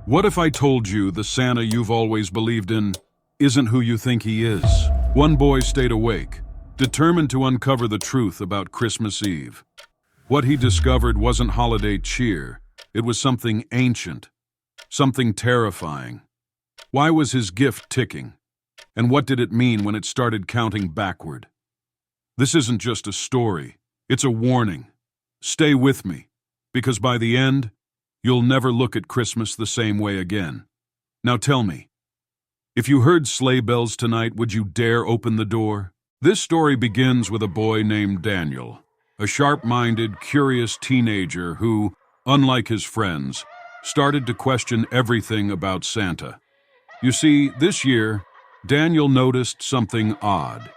What if I told you the Santa you've always believed in isn't who you think he is? One boy stayed awake, determined to uncover the truth about Christmas Eve. What he discovered wasn't holiday cheer. It was something ancient, something terrifying. Why was his gift ticking? And what did it mean when it started counting backward? This isn't just a story, it's a warning. Stay with me, because by the end, you'll never look at Christmas the same way again. Now tell me, if you heard sleigh bells tonight, would you dare open the door? This story begins with a boy named Daniel, a sharp-minded, curious teenager who, unlike his friends, started to question everything about Santa. You see, this year, Daniel noticed something odd.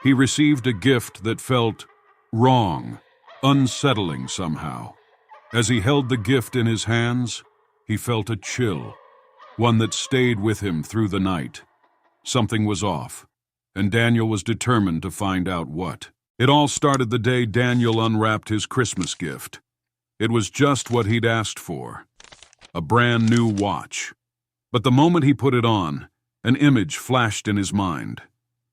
He received a gift that felt wrong, unsettling somehow. As he held the gift in his hands, he felt a chill, one that stayed with him through the night. Something was off, and Daniel was determined to find out what. It all started the day Daniel unwrapped his Christmas gift. It was just what he'd asked for, a brand new watch. But the moment he put it on, an image flashed in his mind.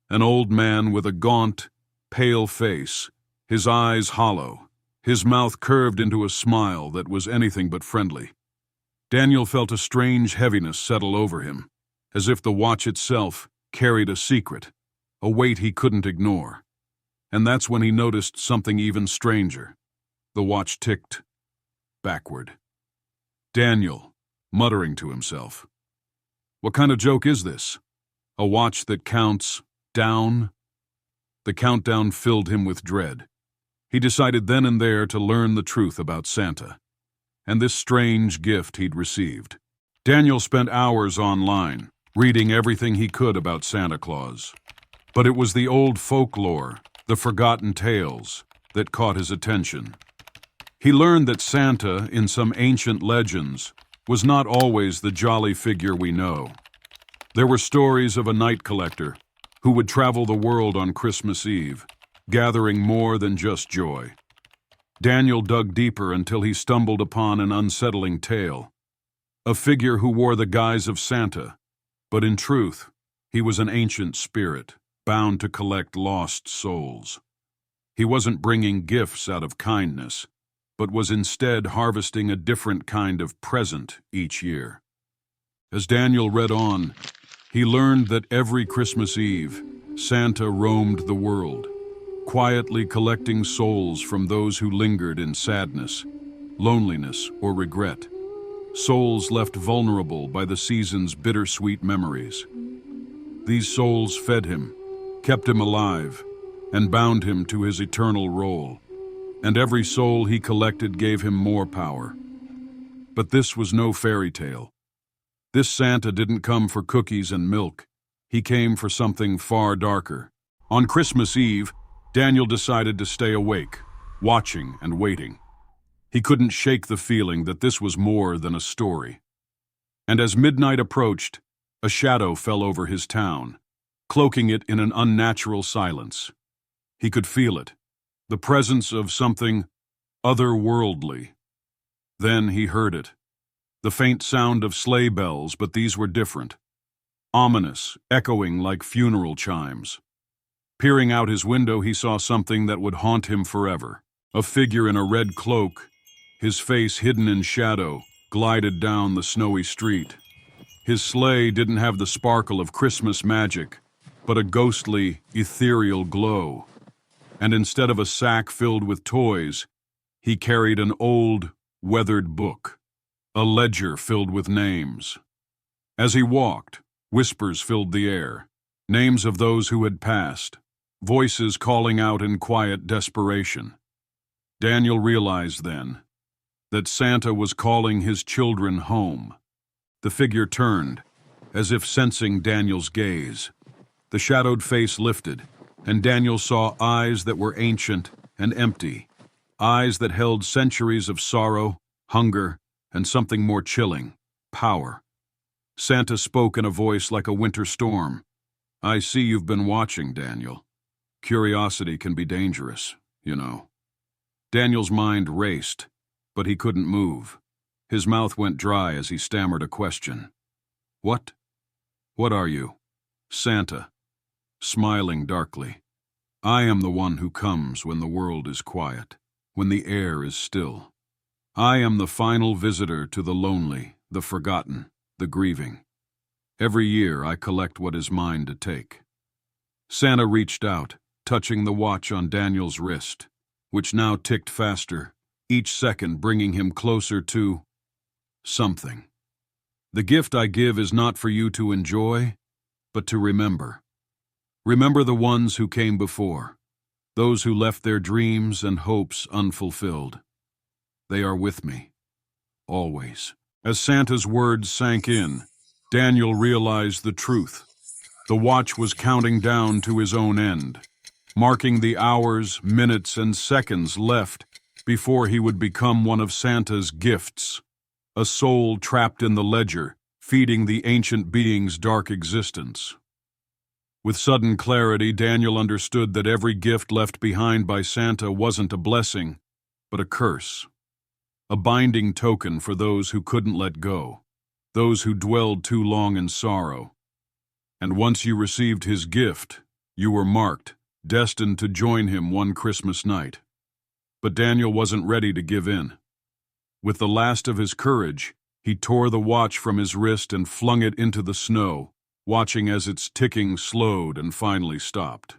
An old man with a gaunt, pale face, his eyes hollow, his mouth curved into a smile that was anything but friendly. Daniel felt a strange heaviness settle over him, as if the watch itself carried a secret, a weight he couldn't ignore. And that's when he noticed something even stranger. The watch ticked backward. Daniel, muttering to himself, "What kind of joke is this? A watch that counts down?" The countdown filled him with dread. He decided then and there to learn the truth about Santa, and this strange gift he'd received. Daniel spent hours online, reading everything he could about Santa Claus. But it was the old folklore, the forgotten tales, that caught his attention. He learned that Santa, in some ancient legends, was not always the jolly figure we know. There were stories of a night collector who would travel the world on Christmas Eve, gathering more than just joy. Daniel dug deeper until he stumbled upon an unsettling tale. A figure who wore the guise of Santa, but in truth, he was an ancient spirit, bound to collect lost souls. He wasn't bringing gifts out of kindness, but was instead harvesting a different kind of present each year. As Daniel read on, he learned that every Christmas Eve, Santa roamed the world, quietly collecting souls from those who lingered in sadness, loneliness, or regret. Souls left vulnerable by the season's bittersweet memories. These souls fed him, kept him alive, and bound him to his eternal role. And every soul he collected gave him more power. But this was no fairy tale. This Santa didn't come for cookies and milk. He came for something far darker. On Christmas Eve, Daniel decided to stay awake, watching and waiting. He couldn't shake the feeling that this was more than a story. And as midnight approached, a shadow fell over his town, cloaking it in an unnatural silence. He could feel it, the presence of something otherworldly. Then he heard it, the faint sound of sleigh bells, but these were different, ominous, echoing like funeral chimes. Peering out his window, he saw something that would haunt him forever. A figure in a red cloak, his face hidden in shadow, glided down the snowy street. His sleigh didn't have the sparkle of Christmas magic, but a ghostly, ethereal glow. And instead of a sack filled with toys, he carried an old, weathered book, a ledger filled with names. As he walked, whispers filled the air, names of those who had passed, voices calling out in quiet desperation. Daniel realized then that Santa was calling his children home. The figure turned, as if sensing Daniel's gaze. The shadowed face lifted, and Daniel saw eyes that were ancient and empty, eyes that held centuries of sorrow, hunger, and something more chilling, power. Santa spoke in a voice like a winter storm. "I see you've been watching, Daniel. Curiosity can be dangerous, you know." Daniel's mind raced, but he couldn't move. His mouth went dry as he stammered a question. What? What are you? Santa, smiling darkly. I am the one who comes when the world is quiet, when the air is still. I am the final visitor to the lonely, the forgotten, the grieving. Every year I collect what is mine to take. Santa reached out, touching the watch on Daniel's wrist, which now ticked faster, each second bringing him closer to something. The gift I give is not for you to enjoy, but to remember. Remember the ones who came before, those who left their dreams and hopes unfulfilled. They are with me, always. As Santa's words sank in, Daniel realized the truth. The watch was counting down to his own end, marking the hours, minutes, and seconds left before he would become one of Santa's gifts, a soul trapped in the ledger, feeding the ancient being's dark existence. With sudden clarity, Daniel understood that every gift left behind by Santa wasn't a blessing, but a curse. A binding token for those who couldn't let go, those who dwelled too long in sorrow. And once you received his gift, you were marked, destined to join him one Christmas night. But Daniel wasn't ready to give in. With the last of his courage, he tore the watch from his wrist and flung it into the snow, watching as its ticking slowed and finally stopped.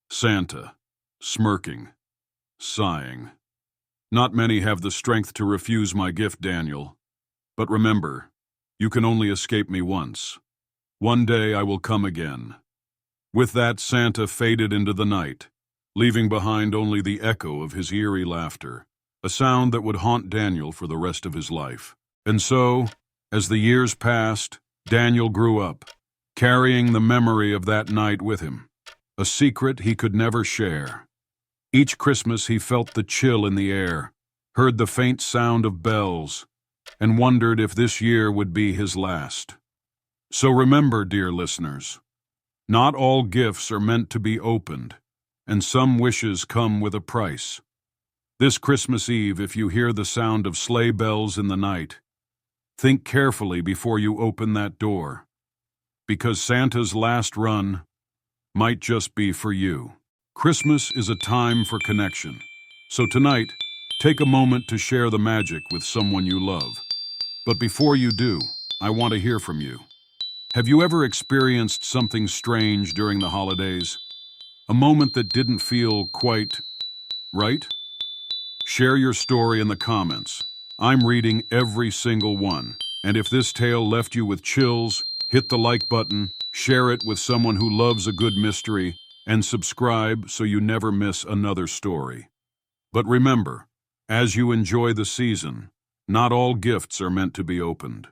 Santa, smirking, sighing. Not many have the strength to refuse my gift, Daniel. But remember, you can only escape me once. One day I will come again. With that, Santa faded into the night, leaving behind only the echo of his eerie laughter, a sound that would haunt Daniel for the rest of his life. And so, as the years passed, Daniel grew up, carrying the memory of that night with him, a secret he could never share. Each Christmas he felt the chill in the air, heard the faint sound of bells, and wondered if this year would be his last. So remember, dear listeners, not all gifts are meant to be opened, and some wishes come with a price. This Christmas Eve, if you hear the sound of sleigh bells in the night, think carefully before you open that door, because Santa's last run might just be for you. Christmas is a time for connection, so tonight, take a moment to share the magic with someone you love. But before you do, I want to hear from you. Have you ever experienced something strange during the holidays? A moment that didn't feel quite right? Share your story in the comments. I'm reading every single one. And if this tale left you with chills, hit the like button, share it with someone who loves a good mystery, and subscribe so you never miss another story. But remember, as you enjoy the season, not all gifts are meant to be opened.